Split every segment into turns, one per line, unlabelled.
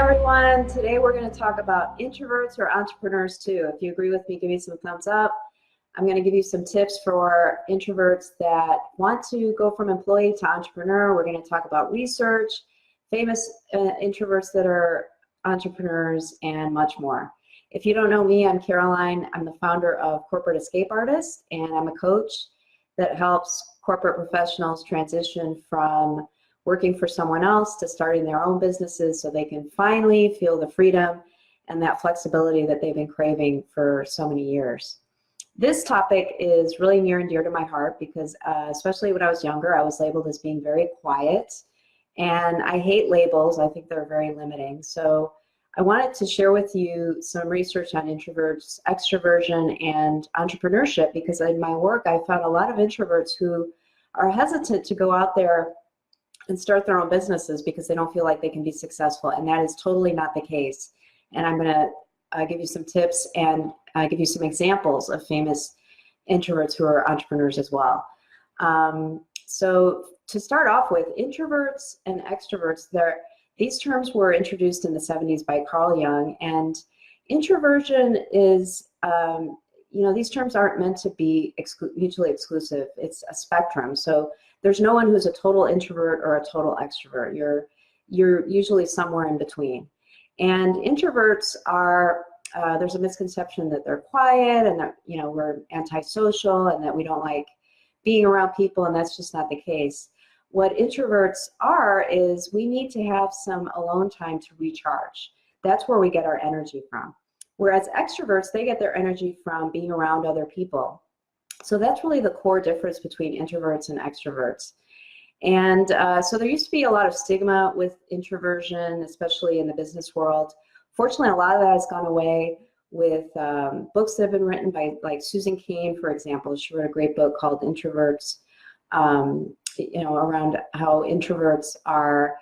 everyone. Today we're going to talk about introverts or entrepreneurs too. If you agree with me, give me some thumbs up. I'm going to give you some tips for introverts that want to go from employee to entrepreneur. We're going to talk about research, famous introverts that are entrepreneurs, and much more. If you don't know me, I'm Caroline. I'm the founder of Corporate Escape Artist, and I'm a coach that helps corporate professionals transition from working for someone else to starting their own businesses so they can finally feel the freedom and that flexibility that they've been craving for so many years. This topic is really near and dear to my heart because especially when I was younger, I was labeled as being very quiet, and I hate labels. I think they're very limiting. So I wanted to share with you some research on introverts, extroversion, and entrepreneurship, because in my work I found a lot of introverts who are hesitant to go out there and start their own businesses because they don't feel like they can be successful, and that is totally not the case. And I'm going to give you some tips and give you some examples of famous introverts who are entrepreneurs as well. So to start off with, introverts and extroverts, these terms were introduced in the 70s by Carl Jung, and introversion is, these terms aren't meant to be mutually exclusive. It's a spectrum. So there's no one who's a total introvert or a total extrovert. You're usually somewhere in between. And introverts are, there's a misconception that they're quiet and that, we're antisocial and that we don't like being around people, and that's just not the case. What introverts are is we need to have some alone time to recharge. That's where we get our energy from. Whereas extroverts, they get their energy from being around other people. So that's really the core difference between introverts and extroverts. And so there used to be a lot of stigma with introversion, especially in the business world. Fortunately, a lot of that has gone away with books that have been written by, like, Susan Cain, for example. She wrote a great book called Introverts, around how introverts are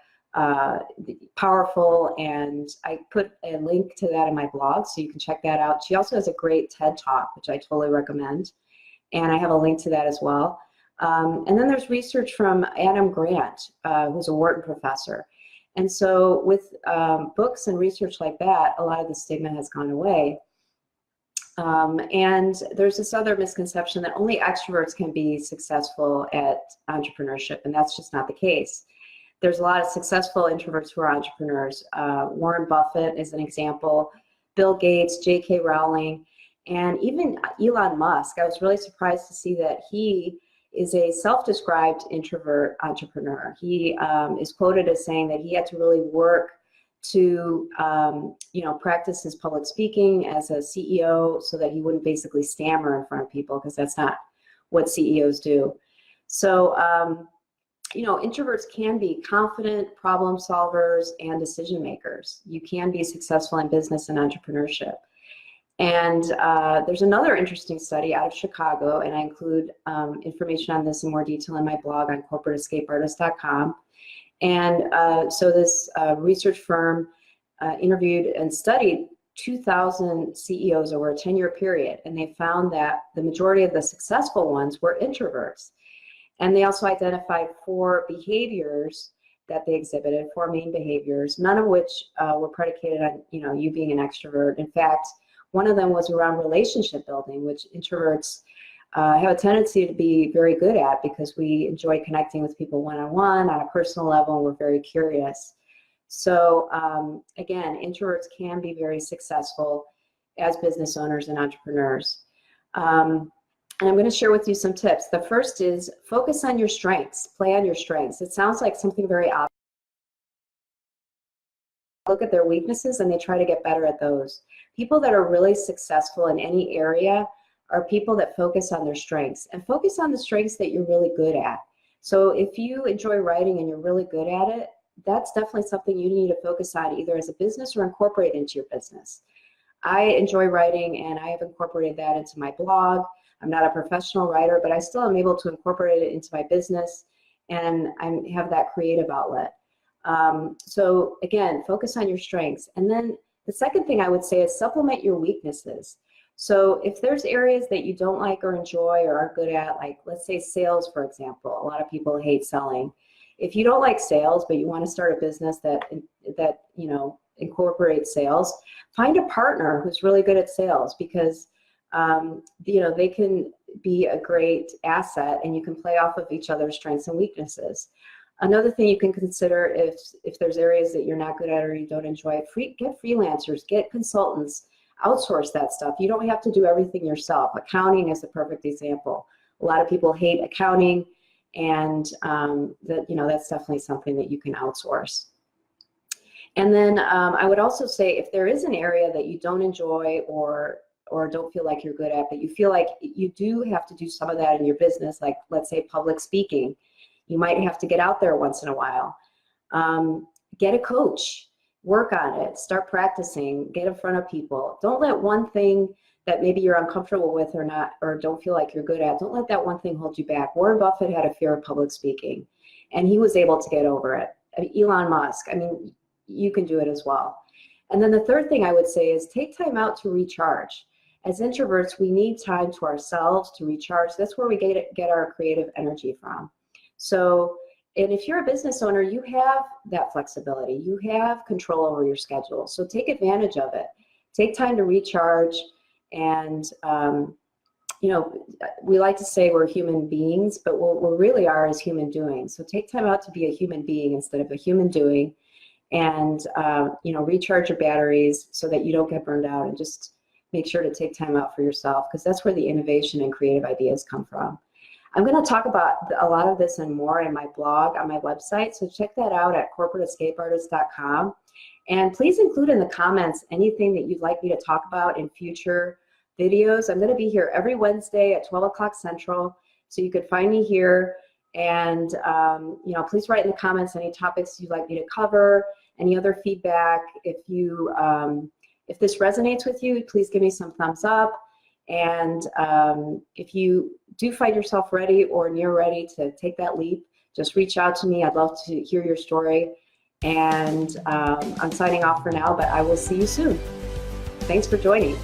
powerful, and I put a link to that in my blog, so you can check that out. She also has a great TED Talk, which I totally recommend, and I have a link to that as well. And then there's research from Adam Grant, who's a Wharton professor. And so with books and research like that, a lot of the stigma has gone away. And there's this other misconception that only extroverts can be successful at entrepreneurship, and that's just not the case. There's a lot of successful introverts who are entrepreneurs. Warren Buffett is an example, Bill Gates, J.K. Rowling, and even Elon Musk. I was really surprised to see that he is a self-described introvert entrepreneur. He is quoted as saying that he had to really work to practice his public speaking as a CEO so that he wouldn't basically stammer in front of people, because that's not what CEOs do. So introverts can be confident problem solvers and decision makers. You can be successful in business and entrepreneurship. And there's another interesting study out of Chicago, and I include information on this in more detail in my blog on corporateescapeartist.com. And so this research firm interviewed and studied 2,000 CEOs over a 10-year period, and they found that the majority of the successful ones were introverts. And they also identified 4 behaviors that they exhibited, 4 main behaviors, none of which were predicated on you being an extrovert. In fact, one of them was around relationship building, which introverts have a tendency to be very good at because we enjoy connecting with people one-on-one on a personal level, and we're very curious. So again, introverts can be very successful as business owners and entrepreneurs. And I'm going to share with you some tips. The first is focus on your strengths, play on your strengths. It sounds like something very obvious. Look at their weaknesses and they try to get better at those. People that are really successful in any area are people that focus on their strengths, and focus on the strengths that you're really good at. So if you enjoy writing and you're really good at it, that's definitely something you need to focus on, either as a business or incorporate into your business. I enjoy writing, and I have incorporated that into my blog. I'm not a professional writer, but I still am able to incorporate it into my business, and I have that creative outlet. So again, focus on your strengths. And then the second thing I would say is supplement your weaknesses. So if there's areas that you don't like or enjoy or aren't good at, like let's say sales, for example, a lot of people hate selling. If you don't like sales, but you want to start a business that incorporate sales. Find a partner who's really good at sales, because they can be a great asset, and you can play off of each other's strengths and weaknesses. Another thing you can consider, if there's areas that you're not good at or you don't enjoy, get freelancers, get consultants, outsource that stuff. You don't have to do everything yourself. Accounting is a perfect example. A lot of people hate accounting, and that's definitely something that you can outsource. And then I would also say, if there is an area that you don't enjoy or don't feel like you're good at, but you feel like you do have to do some of that in your business, like let's say public speaking, you might have to get out there once in a while. Get a coach, work on it, start practicing, get in front of people. Don't let one thing that maybe you're uncomfortable with or don't feel like you're good at, don't let that one thing hold you back. Warren Buffett had a fear of public speaking, and he was able to get over it. Elon Musk, you can do it as well. And then the third thing I would say is take time out to recharge. As introverts, we need time to ourselves to recharge. That's where we get our creative energy from. So, and if you're a business owner, you have that flexibility. You have control over your schedule. So take advantage of it. Take time to recharge. And, we like to say we're human beings, but what we really are is human doing. So take time out to be a human being instead of a human doing, and, recharge your batteries so that you don't get burned out, and just make sure to take time out for yourself, because that's where the innovation and creative ideas come from. I'm going to talk about a lot of this and more in my blog on my website, so check that out at corporateescapeartist.com. And please include in the comments anything that you'd like me to talk about in future videos. I'm going to be here every Wednesday at 12 o'clock Central, so you could find me here. And please write in the comments any topics you'd like me to cover, any other feedback. If this resonates with you, please give me some thumbs up. And if you do find yourself ready or near ready to take that leap, just reach out to me. I'd love to hear your story. And I'm signing off for now, but I will see you soon. Thanks for joining.